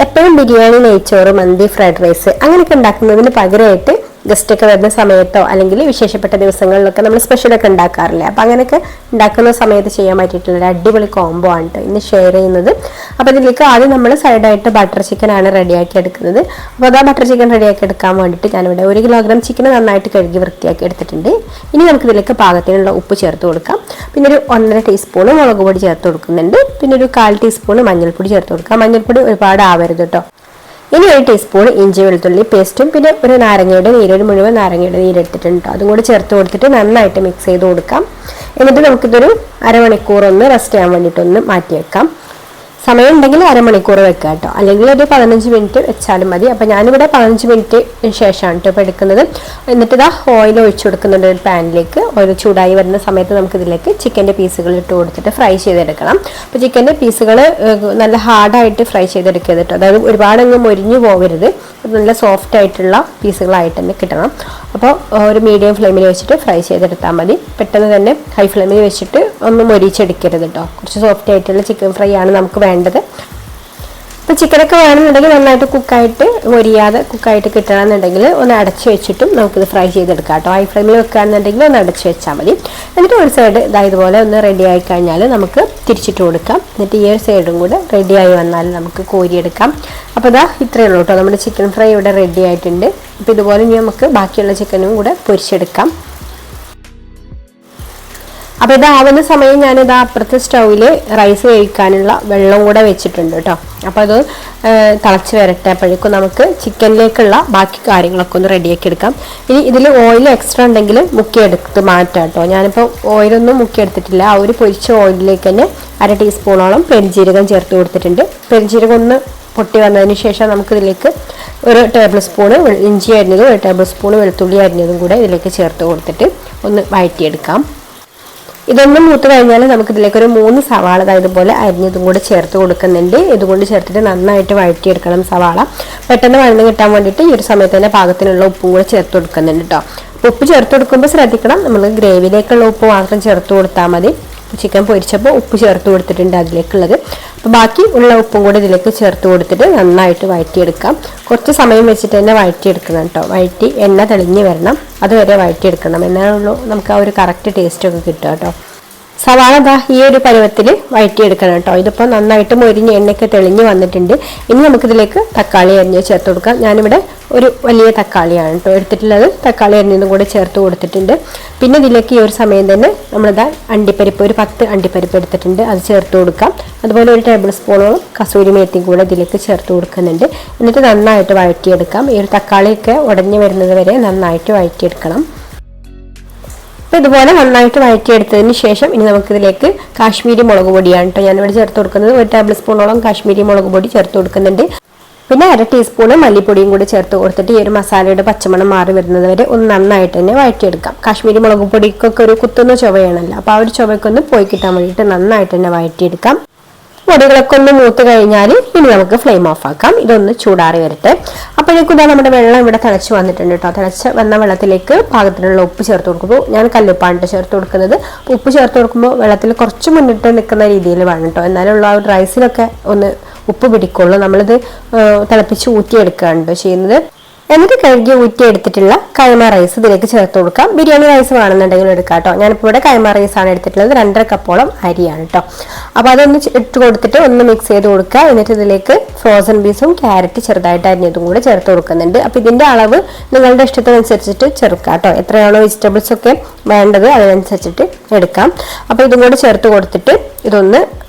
എപ്പോഴും ബിരിയാണി, നെയ്ച്ചോറ്, മന്തി, fried rice അങ്ങനെയൊക്കെ ഉണ്ടാക്കുന്നതിന് പകരമായിട്ട് ഗസ്റ്റ് ഒക്കെ വരുന്ന സമയത്തോ അല്ലെങ്കിൽ വിശേഷപ്പെട്ട ദിവസങ്ങളിലൊക്കെ നമ്മൾ സ്പെഷ്യലൊക്കെ ഉണ്ടാക്കാറില്ലേ. അപ്പം അങ്ങനെയൊക്കെ ഉണ്ടാക്കുന്ന സമയത്ത് ചെയ്യാൻ പറ്റിയിട്ടുള്ള ഒരു അടിപൊളി കോംബോ ആണ് കേട്ടോ ഇന്ന് ഷെയർ ചെയ്യുന്നത്. അപ്പോൾ ഇതിലേക്ക് ആദ്യം നമ്മൾ സൈഡായിട്ട് ബട്ടർ ചിക്കൻ ആണ് റെഡിയാക്കി എടുക്കുന്നത്. അപ്പോൾ അതാ ബട്ടർ ചിക്കൻ റെഡിയാക്കി എടുക്കാൻ വേണ്ടിയിട്ട് ഞാനിവിടെ 1 കിലോഗ്രാം ചിക്കൻ നന്നായിട്ട് കഴുകി വൃത്തിയാക്കി എടുത്തിട്ടുണ്ട്. ഇനി നമുക്കിതിലേക്ക് പാകത്തിനുള്ള ഉപ്പ് ചേർത്ത് കൊടുക്കാം. പിന്നെ ഒരു 1.5 ടീസ്പൂൺ മുളക് പൊടി ചേർത്ത് കൊടുക്കുന്നുണ്ട്. പിന്നെ ഒരു 1/4 ടീസ്പൂൺ മഞ്ഞൾപ്പൊടി ചേർത്ത് കൊടുക്കാം. മഞ്ഞൾപ്പൊടി ഒരുപാട് ആവരുത് കേട്ടോ. ഇനി 1 ടീസ്പൂൺ ഇഞ്ചി വെളുത്തുള്ളി പേസ്റ്റും പിന്നെ ഒരു നാരങ്ങയുടെ നീര്, ഒരു മുഴുവൻ നാരങ്ങയുടെ നീര് എടുത്തിട്ടുണ്ട്. അതും കൂടി ചേർത്ത് കൊടുത്തിട്ട് നന്നായിട്ട് മിക്സ് ചെയ്ത് കൊടുക്കാം. എന്നിട്ട് നമുക്കിതൊരു അരമണിക്കൂർ ഒന്ന് റെസ്റ്റ് ചെയ്യാൻ വേണ്ടിയിട്ടൊന്ന് മാറ്റി വെക്കാം. സമയം ഉണ്ടെങ്കിൽ അരമണിക്കൂർ വെക്കുക കേട്ടോ, അല്ലെങ്കിൽ ഒരു 15 മിനിറ്റ് വെച്ചാലും മതി. അപ്പോൾ ഞാനിവിടെ 15 മിനിറ്റ് ശേഷമാണ് കേട്ടോ ഇപ്പോൾ എടുക്കുന്നത്. എന്നിട്ട് ഇതാ ഓയിൽ ഒഴിച്ചു കൊടുക്കുന്നുണ്ട് ഒരു പാനിലേക്ക്. ഓയിൽ ചൂടായി വരുന്ന സമയത്ത് നമുക്കിതിലേക്ക് ചിക്കൻ്റെ പീസുകൾ ഇട്ട് കൊടുത്തിട്ട് ഫ്രൈ ചെയ്തെടുക്കണം. അപ്പോൾ ചിക്കൻ്റെ പീസുകൾ നല്ല ഹാർഡായിട്ട് ഫ്രൈ ചെയ്തെടുക്കരുത് കേട്ടോ, അതായത് ഒരുപാടങ്ങ് മൊരിഞ്ഞു പോകരുത്, നല്ല സോഫ്റ്റ് ആയിട്ടുള്ള പീസുകളായിട്ട് തന്നെ കിട്ടണം. അപ്പോൾ ഒരു മീഡിയം ഫ്ലെയിമിൽ വെച്ചിട്ട് ഫ്രൈ ചെയ്തെടുത്താൽ മതി. പെട്ടെന്ന് തന്നെ ഹൈ ഫ്ലെയിമിൽ വെച്ചിട്ട് ഒന്ന് മൊരിച്ചെടുക്കരുത് കേട്ടോ. കുറച്ച് സോഫ്റ്റ് ആയിട്ടുള്ള ചിക്കൻ ഫ്രൈ ആണ് നമുക്ക് വേണ്ടത്. അപ്പോൾ ചിക്കനൊക്കെ വേണമെന്നുണ്ടെങ്കിൽ നന്നായിട്ട് കുക്കായിട്ട് മൊരിയാതെ കുക്കായിട്ട് കിട്ടണമെന്നുണ്ടെങ്കിൽ ഒന്ന് അടച്ച് വെച്ചിട്ടും നമുക്കിത് ഫ്രൈ ചെയ്തെടുക്കാം കേട്ടോ. ഹൈ ഫ്ലെയിമിൽ വെക്കുകയാണെന്നുണ്ടെങ്കിൽ ഒന്ന് അടച്ച് വെച്ചാൽ മതി. എന്നിട്ട് ഒരു സൈഡ് ഇതുപോലെ ഒന്ന് റെഡി ആയി കഴിഞ്ഞാൽ നമുക്ക് തിരിച്ചിട്ട് കൊടുക്കാം. എന്നിട്ട് ഈ ഒരു സൈഡും കൂടെ റെഡിയായി വന്നാൽ നമുക്ക് കോരിയെടുക്കാം. അപ്പോൾ ഇത്രയേ ഉള്ളൂ കേട്ടോ, നമ്മുടെ ചിക്കൻ ഫ്രൈ ഇവിടെ റെഡി ആയിട്ടുണ്ട്. അപ്പോൾ ഇതുപോലെ ഇനി നമുക്ക് ബാക്കിയുള്ള ചിക്കനും കൂടെ പൊരിച്ചെടുക്കാം. അപ്പോൾ ഇതാവുന്ന സമയം ഞാനിത് അപ്പുറത്തെ സ്റ്റൗവിൽ റൈസ് വേവിക്കാനുള്ള വെള്ളം കൂടെ വെച്ചിട്ടുണ്ട് കേട്ടോ. അപ്പോൾ അത് തിളച്ച് വരട്ടെ. അപ്പോഴേക്കും നമുക്ക് ചിക്കനിലേക്കുള്ള ബാക്കി കാര്യങ്ങളൊക്കെ ഒന്ന് റെഡിയാക്കി എടുക്കാം. ഇനി ഇതിൽ ഓയിൽ എക്സ്ട്രാ ഉണ്ടെങ്കിൽ മുക്കിയെടുത്ത് മാറ്റാം കേട്ടോ. ഞാനിപ്പോൾ ഓയിലൊന്നും മുക്കിയെടുത്തിട്ടില്ല. ആ ഒരു പൊരിച്ച ഓയിലിലേക്ക് തന്നെ 1/2 ടീസ്പൂണോളം പെരുംജീരകം ചേർത്ത് കൊടുത്തിട്ടുണ്ട്. പെരുംജീരകം ഒന്ന് പൊട്ടി വന്നതിന് ശേഷം നമുക്കിതിലേക്ക് 1 ടേബിൾ സ്പൂൺ ഇഞ്ചി അരിഞ്ഞതും 1 ടേബിൾ സ്പൂൺ വെളുത്തുള്ളി അരിഞ്ഞതും കൂടെ ഇതിലേക്ക് ചേർത്ത് കൊടുത്തിട്ട് ഒന്ന് വഴറ്റിയെടുക്കാം. ഇതൊന്നും മൂത്ത് കഴിഞ്ഞാൽ നമുക്കിതിലേക്ക് ഒരു 3 സവാള ഇതുപോലെ അരിഞ്ഞതും കൂടെ ചേർത്ത് കൊടുക്കുന്നുണ്ട്. ഇതുകൊണ്ട് ചേർത്തിട്ട് നന്നായിട്ട് വഴറ്റിയെടുക്കണം സവാള. പെട്ടെന്ന് വഴന്ന് കിട്ടാൻ വേണ്ടിയിട്ട് ഈ ഒരു സമയത്ത് തന്നെ പാകത്തിനുള്ള ഉപ്പും കൂടെ ചേർത്ത് കൊടുക്കുന്നുണ്ട് കേട്ടോ. ഉപ്പ് ചേർത്ത് കൊടുക്കുമ്പോൾ ശ്രദ്ധിക്കണം, നമ്മൾ ഗ്രേവിയിലേക്കുള്ള ഉപ്പ് മാത്രം ചേർത്ത് കൊടുത്താൽ മതി. ചിക്കൻ പൊരിച്ചപ്പോൾ ഉപ്പ് ചേർത്ത് കൊടുത്തിട്ടുണ്ട് അതിലേക്കുള്ളത്. അപ്പോൾ ബാക്കി ഉള്ള ഉപ്പും കൂടെ ഇതിലേക്ക് ചേർത്ത് കൊടുത്തിട്ട് നന്നായിട്ട് വഴറ്റിയെടുക്കാം. കുറച്ച് സമയം വെച്ചിട്ട് തന്നെ വഴറ്റിയെടുക്കണം കേട്ടോ. വഴറ്റി എണ്ണ തെളിഞ്ഞ് വരണം, അതുവരെ വഴറ്റിയെടുക്കണം. എന്നാലുള്ളൂ നമുക്ക് ആ ഒരു കറക്റ്റ് ടേസ്റ്റൊക്കെ കിട്ടുക കേട്ടോ. സവാള ഈ ഒരു പരുവത്തിൽ വഴറ്റിയെടുക്കണം കേട്ടോ. ഇതിപ്പോൾ നന്നായിട്ട് മൊരിഞ്ഞ് എണ്ണയൊക്കെ തെളിഞ്ഞ് വന്നിട്ടുണ്ട്. ഇനി നമുക്കിതിലേക്ക് തക്കാളി അരിഞ്ഞ് ചേർത്ത് കൊടുക്കാം. ഞാനിവിടെ ഒരു വലിയ തക്കാളിയാണ് കേട്ടോ എടുത്തിട്ടുള്ളത്. തക്കാളി അരിഞ്ഞതും കൂടെ ചേർത്ത് കൊടുത്തിട്ടുണ്ട്. പിന്നെ ഇതിലേക്ക് ഈ ഒരു സമയം തന്നെ നമ്മളിതാ അണ്ടിപ്പരിപ്പ്, ഒരു 10 അണ്ടിപ്പരിപ്പ് എടുത്തിട്ടുണ്ട്, അത് ചേർത്ത് കൊടുക്കാം. അതുപോലെ 1 ടേബിൾ സ്പൂണോളം കസൂരി മേത്തിയും കൂടെ ഇതിലേക്ക് ചേർത്ത് കൊടുക്കുന്നുണ്ട്. എന്നിട്ട് നന്നായിട്ട് വഴറ്റിയെടുക്കാം. ഈ ഒരു തക്കാളിയൊക്കെ ഉടഞ്ഞു വരുന്നത് വരെ നന്നായിട്ട് വഴറ്റിയെടുക്കണം. അപ്പോൾ ഇതുപോലെ നന്നായിട്ട് വഴറ്റിയെടുത്തതിന് ശേഷം ഇനി നമുക്കിതിലേക്ക് കാശ്മീരി മുളക് പൊടിയാണ് കേട്ടോ ഞാനിവിടെ ചേർത്ത് കൊടുക്കുന്നത്. 1 ടേബിൾ സ്പൂണോളം കാശ്മീരി മുളക് പൊടി ചേർത്ത് കൊടുക്കുന്നുണ്ട്. പിന്നെ 1/2 ടീസ്പൂൺ മല്ലിപ്പൊടിയും കൂടി ചേർത്ത് കൊടുത്തിട്ട് ഈ ഒരു മസാലയുടെ പച്ചമണം മാറി വരുന്നത് വരെ ഒന്ന് നന്നായിട്ട് തന്നെ വഴറ്റിയെടുക്കാം. കാശ്മീരി മുളക് പൊടിക്കൊക്കെ ഒരു കുത്തുന്ന ചുവയാണല്ലോ, അപ്പോൾ ആ ഒരു ചുവയ്ക്കൊന്ന് പോയി കിട്ടാൻ വേണ്ടിയിട്ട് നന്നായിട്ട് തന്നെ വഴറ്റിയെടുക്കാം. പൊടികളൊക്കെ ഒന്ന് മൂത്ത് കഴിഞ്ഞാൽ ഇനി നമുക്ക് ഫ്ലെയിം ഓഫ് ആക്കാം. ഇതൊന്ന് ചൂടാറി വരട്ടെ. അപ്പോഴേക്കും നമ്മുടെ വെള്ളം ഇവിടെ തിളച്ച് വന്നിട്ടുണ്ട് കേട്ടോ. തിളച്ച് വന്ന വെള്ളത്തിലേക്ക് പാകത്തിനുള്ള ഉപ്പ് ചേർത്ത് കൊടുക്കുമ്പോൾ ഞാൻ കല്ലുപ്പാണ് ചേർത്ത് കൊടുക്കുന്നത്. ഉപ്പ് ചേർത്ത് കൊടുക്കുമ്പോൾ വെള്ളത്തിൽ കുറച്ച് മുന്നിട്ട് നിൽക്കുന്ന രീതിയിൽ വേണം കേട്ടോ, എന്നാലുള്ള ആ ഒരു റൈസിലൊക്കെ ഒന്ന് ഉപ്പ് പിടിക്കുള്ളൂ. നമ്മളിത് തിളപ്പിച്ച് ഊറ്റിയെടുക്കുകയാണ് ചെയ്യുന്നത്. എന്നിട്ട് കഴുകി ഊറ്റി എടുത്തിട്ടുള്ള കൈമ റൈസ് ഇതിലേക്ക് ചേർത്ത് കൊടുക്കാം. ബിരിയാണി റൈസ് വേണമെന്നുണ്ടെങ്കിൽ എടുക്കാം കേട്ടോ. ഞാനിപ്പോൾ ഇവിടെ കൈമ റൈസാണ് എടുത്തിട്ടുള്ളത്. 2.5 കപ്പോളം അരിയാണ് കേട്ടോ. അപ്പോൾ അതൊന്ന് ഇട്ട് കൊടുത്തിട്ട് ഒന്ന് മിക്സ് ചെയ്ത് കൊടുക്കുക. എന്നിട്ട് ഇതിലേക്ക് ഫ്രോസൺ പീസും ക്യാരറ്റ് ചെറുതായിട്ട് അരിഞ്ഞതും കൂടെ ചേർത്ത് കൊടുക്കുന്നുണ്ട്. അപ്പോൾ ഇതിൻ്റെ അളവ് നിങ്ങളുടെ ഇഷ്ടത്തിനനുസരിച്ചിട്ട് ചേർക്കാം കേട്ടോ. എത്രയാണോ വെജിറ്റബിൾസ് ഒക്കെ വേണ്ടത് അതിനനുസരിച്ചിട്ട് എടുക്കാം. അപ്പോൾ ഇതും കൂടെ ചേർത്ത് കൊടുത്തിട്ട് ഇതൊന്ന്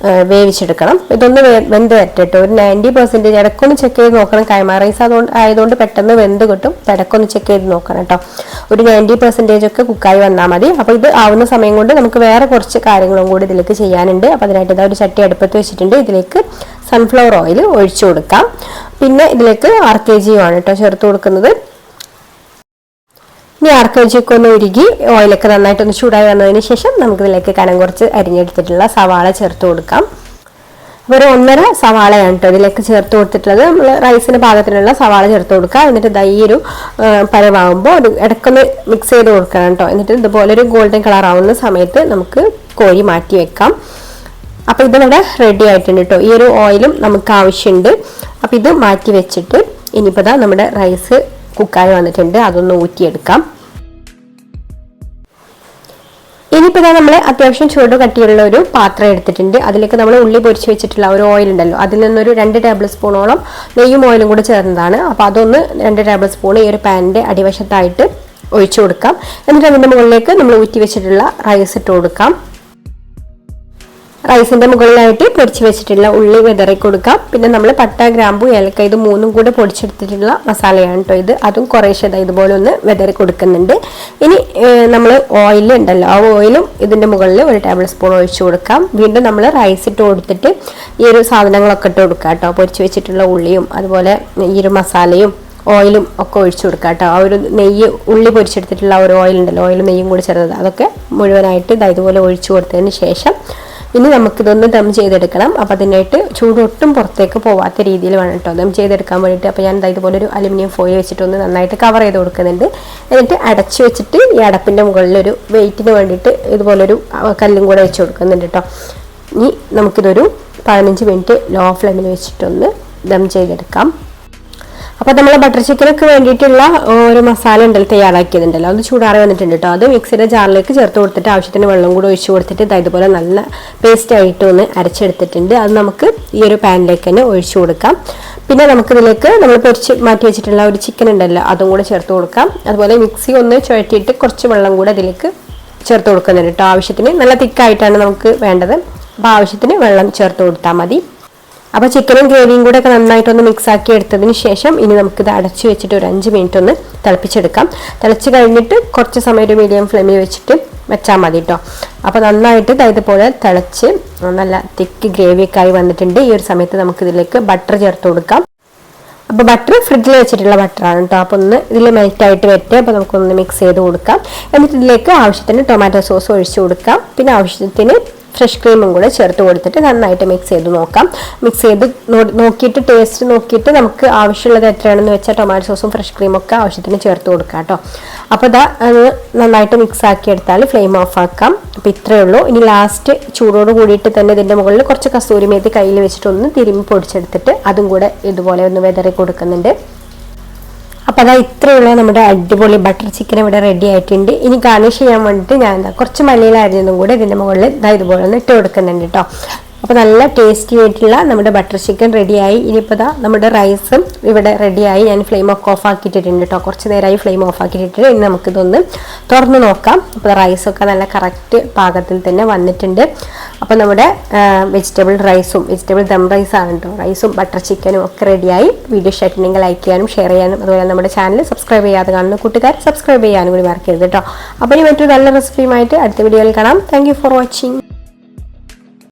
വേവിച്ചെടുക്കണം. ഇതൊന്ന് വെന്ത് വരട്ടെ. ഒരു 90% ഇടയ്ക്കൊന്ന് ചെക്ക് ചെയ്ത് നോക്കണം. കൈമ റൈസ് ആയതുകൊണ്ട് പെട്ടെന്ന് വെന്ത് കിട്ടും. ഇടയ്ക്കൊന്ന് ചെക്ക് ചെയ്ത് നോക്കണം കേട്ടോ. ഒരു 90% ഒക്കെ കുക്കായി വന്നാൽ മതി. അപ്പോൾ ഇത് ആവുന്ന സമയം കൊണ്ട് നമുക്ക് വേറെ കുറച്ച് കാര്യങ്ങളും കൂടി ഇതിലേക്ക് ചെയ്യാനുണ്ട്. അപ്പോൾ അതിനായിട്ട് ഒരു ചട്ടി അടുപ്പത്ത് വെച്ചിട്ടുണ്ട്. ഇതിലേക്ക് സൺഫ്ലവർ ഓയിൽ ഒഴിച്ചു കൊടുക്കാം. പിന്നെ ഇതിലേക്ക് 1/2 kg ആണ് കേട്ടോ ചേർത്ത് കൊടുക്കുന്നത്. ഇനി 1/2 kg ഒക്കെ ഒന്ന് ഉരുകി ഓയിലൊക്കെ നന്നായിട്ടൊന്ന് ചൂടായി വന്നതിന് ശേഷം നമുക്കിതിലേക്ക് കനം കുറച്ച് അരിഞ്ഞെടുത്തിട്ടുള്ള സവാള ചേർത്ത് കൊടുക്കാം. അപ്പോൾ ഒരു 1.5 സവാളയാണ് കേട്ടോ ഇതിലേക്ക് ചേർത്ത് കൊടുത്തിട്ടുള്ളത്. നമ്മൾ റൈസിന് പാകത്തിനുള്ള സവാള ചേർത്ത് കൊടുക്കുക. എന്നിട്ട് ഈ ഒരു പരമാകുമ്പോൾ ഒരു ഇടയ്ക്കൊന്ന് മിക്സ് ചെയ്ത് കൊടുക്കണം കേട്ടോ. എന്നിട്ട് ഇതുപോലെ ഒരു ഗോൾഡൻ കളർ ആവുന്ന സമയത്ത് നമുക്ക് കോരി മാറ്റി വെക്കാം. അപ്പോൾ ഇതിവിടെ റെഡി ആയിട്ടുണ്ട് കേട്ടോ. ഈ ഒരു ഓയിലും നമുക്ക് ആവശ്യമുണ്ട്. അപ്പോൾ ഇത് മാറ്റി വെച്ചിട്ട് ഇനിയിപ്പോൾ ദാ നമ്മുടെ റൈസ് കുക്കായി വന്നിട്ടുണ്ട്, അതൊന്ന് ഊറ്റിയെടുക്കാം. ഇനിയിപ്പോൾ ഇതാ നമ്മൾ അത്യാവശ്യം ചൂട് കട്ടിയുള്ള ഒരു പാത്രം എടുത്തിട്ടുണ്ട്. അതിലേക്ക് നമ്മൾ ഉള്ളി പൊരിച്ച് വെച്ചിട്ടുള്ള ഒരു ഓയിൽ ഉണ്ടല്ലോ, അതിൽ നിന്നൊരു 2 ടേബിൾ സ്പൂണോളം നെയ്യും ഓയിലും കൂടെ ചേർന്നതാണ്. അപ്പോൾ അതൊന്ന് 2 ടേബിൾ സ്പൂൺ ഈ ഒരു പാനിൻ്റെ അടിവശത്തായിട്ട് ഒഴിച്ചു കൊടുക്കാം. എന്നിട്ട് അതിൻ്റെ മുകളിലേക്ക് നമ്മൾ ഊറ്റി വെച്ചിട്ടുള്ള റൈസ് ഇട്ട് കൊടുക്കാം. റൈസിൻ്റെ മുകളിലായിട്ട് പൊടിച്ച് വെച്ചിട്ടുള്ള ഉള്ളി വിതറി കൊടുക്കാം. പിന്നെ നമ്മൾ പട്ട, ഗ്രാമ്പു, ഏലക്ക ഇത് 3ഉം കൂടെ പൊടിച്ചെടുത്തിട്ടുള്ള മസാലയാണ് കേട്ടോ ഇത്. അതും കുറേശ്ശെ ഇതുപോലെ ഒന്ന് വിതറി കൊടുക്കുന്നുണ്ട്. ഇനി നമ്മൾ ഓയിൽ ഉണ്ടല്ലോ, ആ ഓയിലും ഇതിൻ്റെ മുകളിൽ 1 ടേബിൾ സ്പൂൺ ഒഴിച്ചു കൊടുക്കാം. വീണ്ടും നമ്മൾ റൈസ് ഇട്ട് കൊടുത്തിട്ട് ഈ ഒരു സാധനങ്ങളൊക്കെ ഇട്ട് കൊടുക്കാം കേട്ടോ. പൊടിച്ച് വെച്ചിട്ടുള്ള ഉള്ളിയും അതുപോലെ ഈ ഒരു മസാലയും ഓയിലും ഒക്കെ ഒഴിച്ചു കൊടുക്കാം കേട്ടോ. ആ ഒരു നെയ്യ്, ഉള്ളി പൊരിച്ചെടുത്തിട്ടുള്ള ആ ഒരു ഓയിൽ ഉണ്ടല്ലോ, ഓയിലും നെയ്യും കൂടി ചേർന്നത്, അതൊക്കെ മുഴുവനായിട്ട് ഇതുപോലെ ഒഴിച്ചു കൊടുത്തതിന് ശേഷം ഇനി നമുക്കിതൊന്ന് ദം ചെയ്തെടുക്കണം. അപ്പോൾ അതിനായിട്ട് ചൂട് ഒട്ടും പുറത്തേക്ക് പോവാത്ത രീതിയിൽ വേണം കേട്ടോ ദം ചെയ്തെടുക്കാൻ വേണ്ടിയിട്ട്. അപ്പോൾ ഞാൻ ഇതുപോലെ ഒരു അലുമിനിയം ഫോയിൽ വെച്ചിട്ടൊന്ന് നന്നായിട്ട് കവർ ചെയ്ത് കൊടുക്കുന്നുണ്ട്. എന്നിട്ട് അടച്ച് വെച്ചിട്ട് ഈ അടപ്പിൻ്റെ മുകളിലൊരു വെയിറ്റിന് വേണ്ടിയിട്ട് ഇതുപോലൊരു കല്ലും കൂടെ വെച്ച് കൊടുക്കുന്നുണ്ട് കേട്ടോ. ഇനി നമുക്കിതൊരു 15 മിനിറ്റ് ലോ ഫ്ലെയിമിൽ വെച്ചിട്ടൊന്ന് ദം ചെയ്തെടുക്കാം. അപ്പോൾ നമ്മൾ ബട്ടർ ചിക്കനൊക്കെ വേണ്ടിയിട്ടുള്ള ഒരു മസാല ഉണ്ടല്ലോ, തയ്യാറാക്കിയതുണ്ടല്ലോ, അത് ചൂടാറി വന്നിട്ടുണ്ട് കേട്ടോ. അത് മിക്സിയുടെ ജാറിലേക്ക് ചേർത്ത് കൊടുത്തിട്ട് ആവശ്യത്തിന് വെള്ളം കൂടെ ഒഴിച്ച് കൊടുത്തിട്ട് ഇതുപോലെ നല്ല പേസ്റ്റ് ആയിട്ട് ഒന്ന് അരച്ചെടുത്തിട്ടുണ്ട്. അത് നമുക്ക് ഈ ഒരു പാനിലേക്ക് തന്നെ ഒഴിച്ചു കൊടുക്കാം. പിന്നെ നമുക്കിതിലേക്ക് നമ്മൾ പൊരിച്ച് മാറ്റി വെച്ചിട്ടുള്ള ഒരു ചിക്കൻ ഉണ്ടല്ലോ, അതും കൂടെ ചേർത്ത് കൊടുക്കാം. അതുപോലെ മിക്സി ഒന്ന് ചുഴറ്റിയിട്ട് കുറച്ച് വെള്ളം കൂടെ അതിലേക്ക് ചേർത്ത് കൊടുക്കുന്നുണ്ട് കേട്ടോ. ആവശ്യത്തിന് നല്ല തിക്കായിട്ടാണ് നമുക്ക് വേണ്ടത്. അപ്പോൾ ആവശ്യത്തിന് വെള്ളം ചേർത്ത് കൊടുത്താൽ മതി. അപ്പോൾ ചിക്കനും ഗ്രേവിയും കൂടെ ഒക്കെ നന്നായിട്ടൊന്ന് മിക്സ് ആക്കി എടുത്തതിന് ശേഷം ഇനി നമുക്കിത് അടച്ചു വെച്ചിട്ട് ഒരു 5 മിനിറ്റ് ഒന്ന് തിളപ്പിച്ചെടുക്കാം. തിളച്ച് കഴിഞ്ഞിട്ട് കുറച്ച് സമയം ഒരു മീഡിയം ഫ്ലെയിമിൽ വെച്ചിട്ട് വെച്ചാൽ മതി കേട്ടോ. അപ്പോൾ നന്നായിട്ട് ഇതുപോലെ തിളച്ച് നല്ല തിക്ക് ഗ്രേവിയൊക്കെ ആയി വന്നിട്ടുണ്ട്. ഈ ഒരു സമയത്ത് നമുക്കിതിലേക്ക് ബട്ടർ ചേർത്ത് കൊടുക്കാം. അപ്പോൾ ബട്ടർ ഫ്രിഡ്ജിൽ വെച്ചിട്ടുള്ള ബട്ടറാണ് കേട്ടോ. അപ്പോൾ ഒന്ന് ഇതിൽ മെൽറ്റായിട്ട് വരട്ടെ. അപ്പോൾ നമുക്കൊന്ന് മിക്സ് ചെയ്ത് കൊടുക്കാം. എന്നിട്ട് ഇതിലേക്ക് ആവശ്യത്തിന് ടൊമാറ്റോ സോസ് ഒഴിച്ച് കൊടുക്കാം. പിന്നെ ആവശ്യത്തിന് ഫ്രഷ് ക്രീമും കൂടെ ചേർത്ത് കൊടുത്തിട്ട് നന്നായിട്ട് മിക്സ് ചെയ്ത് നോക്കാം. മിക്സ് ചെയ്ത് നോക്കിയിട്ട് ടേസ്റ്റ് നോക്കിയിട്ട് നമുക്ക് ആവശ്യമുള്ളത് എത്രയാണെന്ന് വെച്ചാൽ ടൊമാറ്റോ സോസും ഫ്രഷ് ക്രീമൊക്കെ ആവശ്യത്തിന് ചേർത്ത് കൊടുക്കാം കേട്ടോ. അപ്പോൾ അത് നന്നായിട്ട് മിക്സ് ആക്കി എടുത്താൽ ഫ്ലെയിം ഓഫ് ആക്കാം. അപ്പോൾ ഇത്രയേ ഉള്ളൂ. ഇനി ലാസ്റ്റ് ചൂടോട് കൂടിയിട്ട് തന്നെ ഇതിൻ്റെ മുകളിൽ കുറച്ച് കസ്തൂരി മേത്തി കയ്യിൽ വെച്ചിട്ടൊന്ന് തിരുമ്മി പൊടിച്ചെടുത്തിട്ട് അതും കൂടെ ഇതുപോലെ ഒന്ന് വിതറി കൊടുക്കുന്നുണ്ട്. അപ്പോൾ അതാ ഇത്രയുള്ള നമ്മുടെ അടിപൊളി ബട്ടർ ചിക്കൻ ഇവിടെ റെഡി ആയിട്ടുണ്ട്. ഇനി ഗാർണിഷ് ചെയ്യാൻ വേണ്ടിയിട്ട് ഞാൻ കുറച്ച് മല്ലിയിലായിരുന്നതും കൂടെ ഇതിൻ്റെ മുകളിൽ ഇതുപോലെ ഒന്ന് ഇട്ട് കൊടുക്കുന്നുണ്ട് കേട്ടോ. അപ്പോൾ നല്ല ടേസ്റ്റി ആയിട്ടുള്ള നമ്മുടെ ബട്ടർ ചിക്കൻ റെഡിയായി. ഇനിയിപ്പോൾ ഇതാ നമ്മുടെ റൈസും ഇവിടെ റെഡിയായി. ഞാൻ ഫ്ലെയിം ഒക്കെ ഓഫ് ആക്കിയിട്ടിട്ടുണ്ട് കേട്ടോ. കുറച്ച് നേരമായി ഫ്ലെയിം ഓഫ് ആക്കിയിട്ടിട്ട് ഇനി നമുക്കിതൊന്ന് തുറന്ന് നോക്കാം. അപ്പോൾ റൈസൊക്കെ നല്ല കറക്റ്റ് പാകത്തിൽ തന്നെ വന്നിട്ടുണ്ട്. അപ്പോൾ നമ്മുടെ വെജിറ്റബിൾ ദം റൈസാണ് കേട്ടോ. റൈസും ബട്ടർ ചിക്കനും ഒക്കെ റെഡിയായി. വീഡിയോ ഇഷ്ടമായിട്ടുണ്ടെങ്കിൽ ലൈക്ക് ചെയ്യാനും ഷെയർ ചെയ്യാനും അതുപോലെ നമ്മുടെ ചാനൽ സബ്സ്ക്രൈബ് ചെയ്യാതെ കാണുന്ന കൂട്ടുകാർ സബ്സ്ക്രൈബ് ചെയ്യാനും കൂടി മറക്കരുത് കേട്ടോ. അപ്പോൾ ഇനി മറ്റൊരു നല്ല റെസിപ്പിയുമായിട്ട് അടുത്ത വീഡിയോയിൽ കാണാം. Thank you for watching.